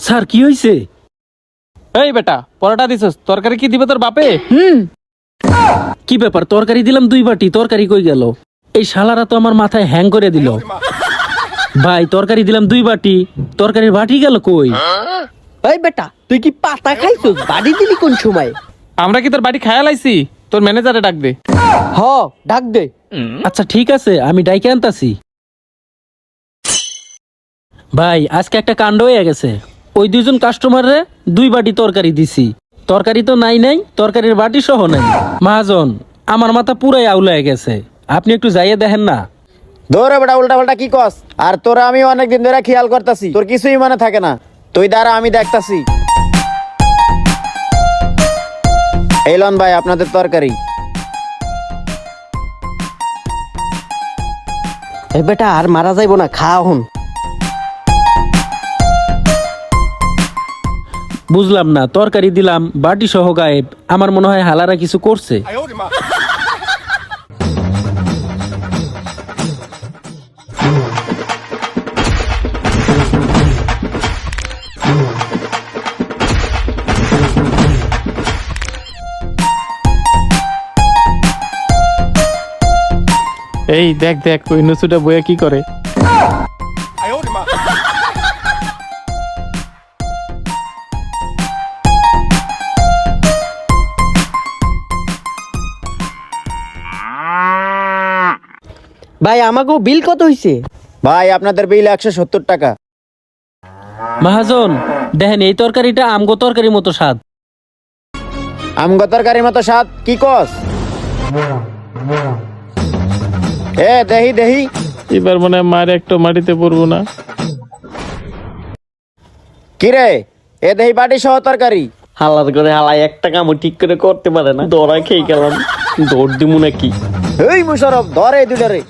Sir কি হয়েছে? এই বেটা পরোটা দিছস, তরকারি কি দিবে তোর বাপে? কি ব্যাপার, তরকারি দিলাম 2 বাটি, তরকারি কই গেল? এই শালারা তো আমার মাথায় হ্যাং করে দিল। ভাই তরকারি দিলাম 2 বাটি, তরকারির বাটি গেল কই? ওই বেটা তুই কি পাতা খাইছস? বাড়ি দিলি কোন সময়? আমরা কি তোর বাড়ি খায়া লাইছি? তোর ম্যানেজারে ডাক দে। হ ডাক দে। আচ্ছা ঠিক আছে, আমি ডাইকে আনতাছি। ভাই আজকে একটা কাণ্ড হয়ে গেছে। ওই 2জন কাস্টমাররে 2 বাটি তরকারি দিছি, তরকারি তো নাই, তরকারির বাটি সহ নাই। মহাজন আমার মাথা পুরাই আউলায় গেছে, আপনি একটু যাইয়ে দেখেন না। দৌড়ে বেটা, উল্টা পাল্টা কি কস? আর তোরা আমি অনেকদিন ধরে খেয়াল করতেছি, তোর কিছুই মনে থাকে না। তুই দাঁড়া, আমি দেখতাছি। এই লন ভাই আপনাদের তরকারি। এই বেটা আর মারা যাইব না, খা হন। বুঝলাম না, তরকারি দিলাম বাটি সহ গায়েব। আমার মনে হয় হালারা কিছু করছে। এই দেখ দেখ ওই নুসুটা বইয়া কি করে। ভাই আমাকেও বিল কত হইছে? ভাই আপনাদের বিল 170 টাকা। মহাজন দেখেন, এই তরকারিটা আমগো তরকারির মতো স্বাদ। আমগো তরকারির মতো স্বাদ? কি কস? এ দেহি দেহি। এবার মনে হয় মারে একটা মাটিতে পড়বো না। কিরে, এ দেহি বাটি সহ তরকারি। হালার করে হালাই একটা কামও ঠিক করে করতে পারে না, দৌড়া খেয়ে গেলাম। দৌড় দিমু নাকি? এই মুশারফ ধরে দুটারে।